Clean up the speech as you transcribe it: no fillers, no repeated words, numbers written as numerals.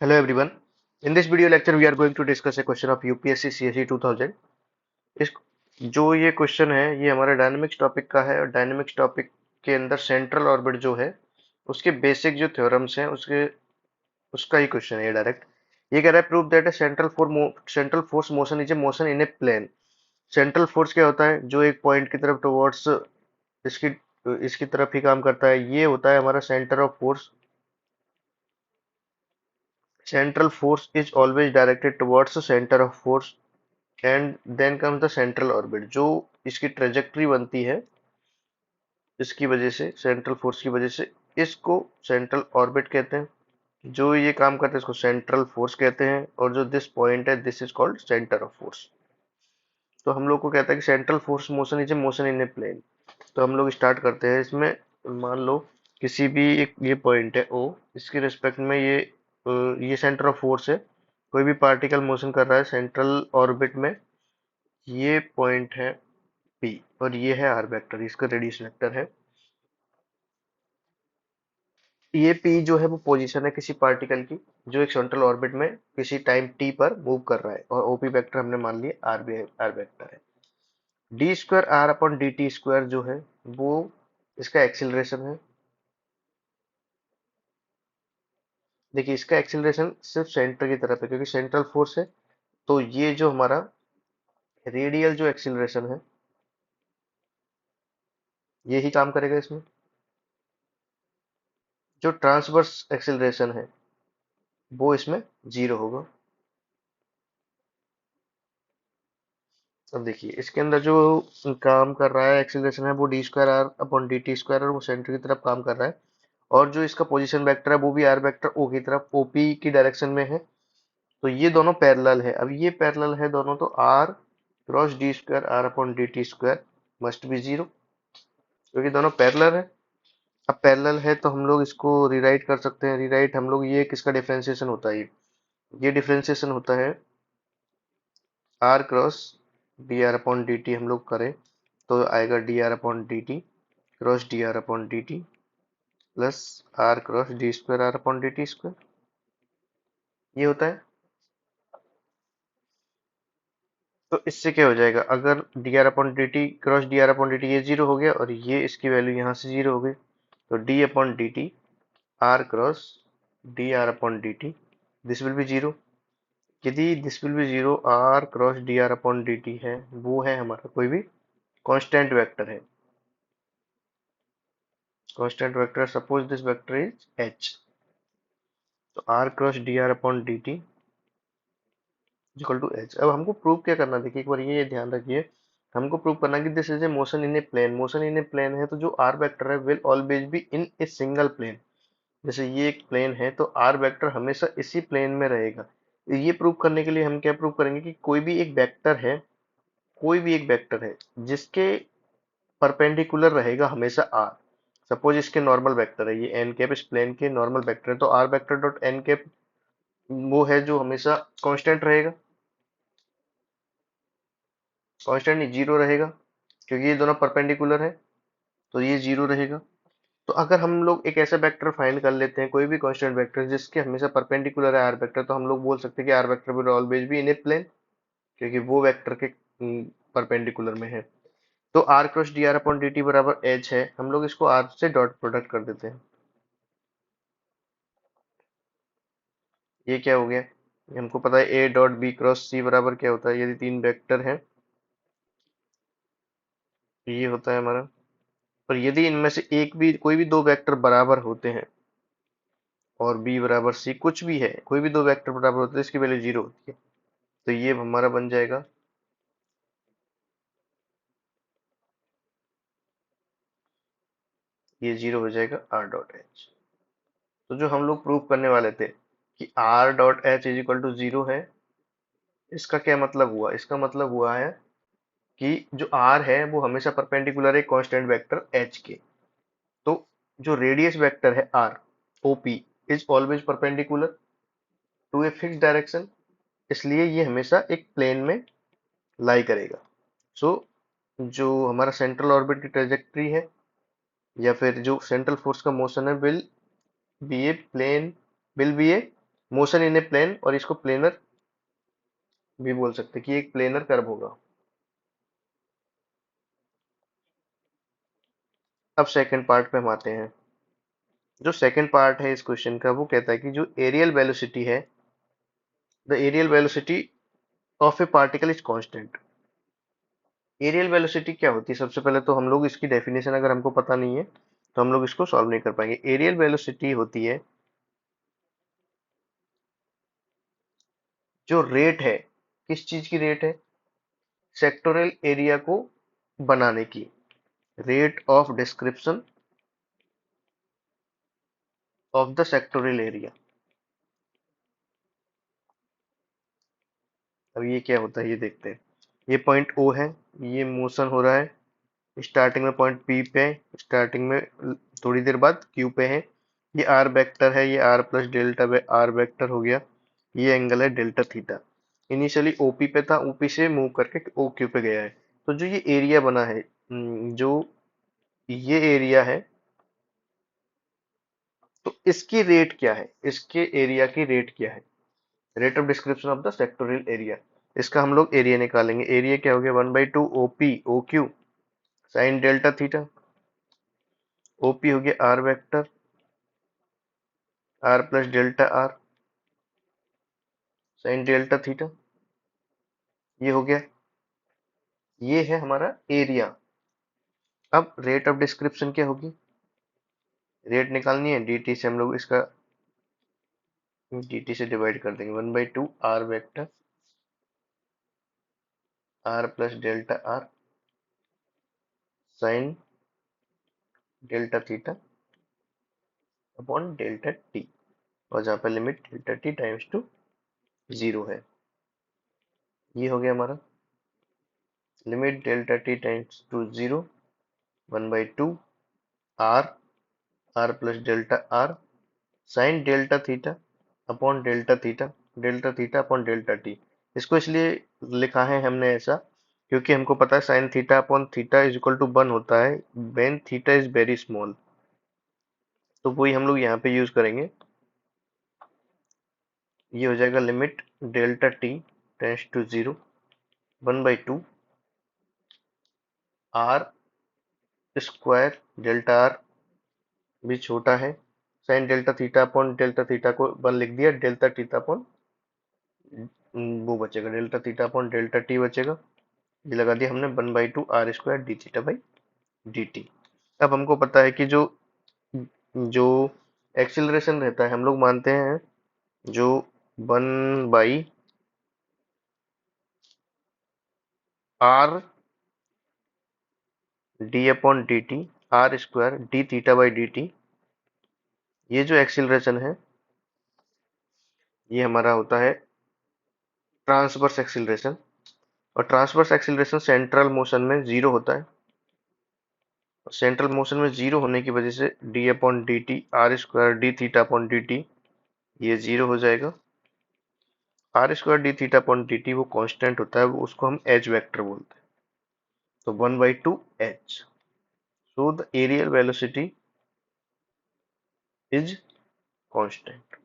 Hello everyone. In this video lecture we are going to discuss a question of UPSC CSE 2000. इस जो ये question है ये हमारा डायनेमिक्स टॉपिक का है और डायनेमिक्स टॉपिक के अंदर सेंट्रल ऑर्बिट जो है उसके बेसिक जो थ्योरम्स हैं उसके उसका ही क्वेश्चन है ये डायरेक्ट। ये कह रहा है prove that central force motion is a motion in a plane. Central force क्या होता है जो एक पॉइंट की तरफ टुवर्ड्स इसकी इसकी तरफ ही काम करता है, ये होता है हमारा centre of force. Central force is always directed towards the center of force and then comes the central orbit। जो इसकी ट्रेजेक्टरी बनती है इसकी वजह से सेंट्रल फोर्स की वजह से इसको सेंट्रल ऑर्बिट कहते हैं। जो ये काम करते हैं इसको सेंट्रल फोर्स कहते हैं और जो दिस पॉइंट है this is called centre of force. तो हम लोग को कहता है कि central force motion is a motion in a plane. तो हम लोग स्टार्ट करते हैं इसमें। मान लो किसी भी एक ये पॉइंट है ओ, इसके रिस्पेक्ट में ये सेंटर ऑफ फोर्स है। कोई भी पार्टिकल मोशन कर रहा है सेंट्रल ऑर्बिट में। ये पॉइंट है पी और ये है आर वेक्टर, इसका रेडियस वेक्टर है। ये पी जो है वो पोजीशन है किसी पार्टिकल की जो एक सेंट्रल ऑर्बिट में किसी टाइम टी पर मूव कर रहा है और ओपी वेक्टर हमने मान लिया आर वेक्टर है। D square R upon D T square जो है वो इसका एक्सिलरेशन है। देखिए इसका एक्सिलरेशन सिर्फ सेंटर की तरफ है क्योंकि सेंट्रल फोर्स है। तो ये जो हमारा रेडियल जो एक्सिलरेशन है यही काम करेगा इसमें। जो ट्रांसवर्स एक्सिलरेशन है वो इसमें जीरो होगा। अब देखिए इसके अंदर जो काम कर रहा है एक्सिलरेशन है वो D square R upon D T square और वो सेंटर की तरफ काम कर रहा है। और जो इसका पोजीशन वेक्टर है वो भी आर वेक्टर ओ की तरफ ओपी की डायरेक्शन में है। तो ये दोनों पैरेलल है। अब ये पैरेलल है दोनों, तो are cross D square R upon D T square must be zero क्योंकि दोनों पैरेलल है। अब पैरेलल है तो हम लोग इसको रिराइट कर सकते हैं। रिराइट हम लोग, ये किसका डिफरेंशिएशन होता है, ये डिफरेंशिएशन होता है R cross D R upon D T. हम लोग करें तो आएगा D are upon D T cross D R upon D T plus R cross D square R upon D T square, ये होता है। तो इससे क्या हो जाएगा, अगर D are upon D T cross D R upon D T ये जीरो हो गया और ये इसकी वैल्यू यहाँ से जीरो हो गई। तो d upon D T r cross D R upon D t this will be zero. यदि this will be zero, r cross D R upon D t है वो है हमारा कोई भी कांस्टेंट वेक्टर है। Constant vector, suppose this vector is H. तो are cross D R upon D t equal to H. अब हमको प्रूव क्या करना है, देखिए एक बार ये ध्यान रखिए। हमको प्रूव करना है कि this is a motion in a plane. Motion in a plane है तो जो आर वेक्टर है will always be in a single plane. जैसे ये एक प्लेन है तो आर वेक्टर हमेशा इसी प्लेन में रहेगा। ये प्रूव करने के लिए हम क्या प्रूव करेंगे कि कोई भी एक वेक्टर है, कोई भी एक वेक्टर है जिसके परपेंडिकुलर रहेगा हमेशा आर। सपोज इसके नॉर्मल वेक्टर है, ये एन कैप इस प्लेन के नॉर्मल वेक्टर है, तो R vector dot N cap वो है जो हमेशा कांस्टेंट रहेगा। कांस्टेंट नहीं, जीरो रहेगा क्योंकि ये दोनों परपेंडिकुलर है तो ये जीरो रहेगा। तो अगर हम लोग एक ऐसा वेक्टर फाइंड कर लेते हैं, कोई भी कांस्टेंट वेक्टर जिसके हमेशा परपेंडिकुलर है आर वेक्टर, तो हम लोग बोल सकते हैं कि R vector will always be in a plane क्योंकि वो वेक्टर के परपेंडिकुलर में है। तो are cross D R upon D T बराबर एच है। हम लोग इसको आर से डॉट प्रोडक्ट कर देते हैं। ये क्या हो गया, ये हमको पता है ए डॉट बी क्रॉस सी बराबर क्या होता है। यदि तीन वेक्टर हैं तो ये होता है हमारा। और यदि इनमें से एक भी, कोई भी दो वेक्टर बराबर होते हैं और बी बराबर सी कुछ भी है, कोई भी दो वेक्टर बराबर होते हैं इसकी वैल्यू जीरो होती है। तो ये हमारा बन जाएगा, ये जीरो हो जाएगा आर डॉट एच। तो जो हम लोग प्रूव करने वाले थे कि R dot H is equal to zero है, इसका क्या मतलब हुआ, इसका मतलब हुआ है कि जो आर है वो हमेशा परपेंडिकुलर है कांस्टेंट वेक्टर एच के। तो जो रेडियस वेक्टर है R OP is always perpendicular to a fix direction, इसलिए ये हमेशा एक प्लेन में लाई करेगा। सो जो हमारा सेंट्रल ऑर्बिट की ट्रेजेक्टरी है या फिर जो सेंट्रल फोर्स का मोशन है will be a plane, will be a motion in a plane, और इसको प्लेनर भी बोल सकते हैं कि एक प्लेनर कर्व होगा। अब सेकंड पार्ट पे हम आते हैं। जो सेकंड पार्ट है इस क्वेश्चन का, वो कहता है कि जो एरियल वेलोसिटी है, the areal velocity of A particle is constant. Areal velocity क्या होती है? सबसे पहले तो हम लोग इसकी डेफिनेशन अगर हमको पता नहीं है तो हम लोग इसको सॉल्व नहीं कर पाएंगे। एरियल वेलोसिटी होती है जो रेट है, किस चीज की रेट है? सेक्टोरल एरिया को बनाने की, rate of description of the sectoral area. अब ये क्या होता है ये देखते हैं। ये पॉइंट ओ है, ये मोशन हो रहा है, स्टार्टिंग में पॉइंट पी पे है, स्टार्टिंग में थोड़ी देर बाद क्यू पे है। ये आर वेक्टर है, ये R plus delta by R vector हो गया। ये एंगल है डेल्टा थीटा। इनिशियली ओपी पे था, ओपी से मूव करके ओ क्यू पे गया है। तो जो ये एरिया बना है, जो ये एरिया है, तो इसकी रेट क्या है? इसके एरिया की रेट क्या है? Rate of description of the sectoral area. इसका हम लोग एरिया निकालेंगे। एरिया क्या हो गया? 1/2 OP O Q sine delta theta. OP हो गया R vector, R plus delta R sine delta theta. ये हो गया, ये है हमारा एरिया। अब रेट ऑफ डिस्क्रिप्शन क्या होगी? रेट निकालनी है, डीटी से हम लोग इसका डीटी से डिवाइड कर देंगे। 1/2 R vector, R plus delta R sine delta theta upon delta T, और जहाँ पे limit delta T times to 0 है। ये हो गया हमारा limit delta T times to 0, 1/2 R, R plus delta R sine delta theta upon delta theta, delta theta upon delta T. इसको इसलिए लिखा है हमने ऐसा क्योंकि हमको पता है sine theta upon theta is equal to 1 होता है when theta is very small. तो वही हम लोग यहाँ पे यूज करेंगे। ये हो जाएगा limit delta T tends to 0, 1/2 R square delta R भी छोटा है, sine delta theta upon delta theta को 1 लिख दिया, डेल्टा थीटा अपॉन वो बचेगा delta theta upon delta T बचेगा। ये लगा दिया हमने 1/2 R square D theta by D T. अब हमको पता है कि जो जो एक्सिलरेशन रहता है हम लोग मानते हैं जो 1/r D upon D T R square D theta by D T, ये जो एक्सिलरेशन है ये हमारा होता है ट्रांसवर्स एक्सिलरेशन। और ट्रांसवर्स एक्सिलरेशन सेंट्रल मोशन में 0 होता है। सेंट्रल मोशन में 0 होने की वजह से D upon D T R square D theta upon D T ये 0 हो जाएगा। R square D theta upon D T वो कांस्टेंट होता है, उसको हम एच वेक्टर बोलते हैं। तो 1/2 H. So the areal velocity is constant.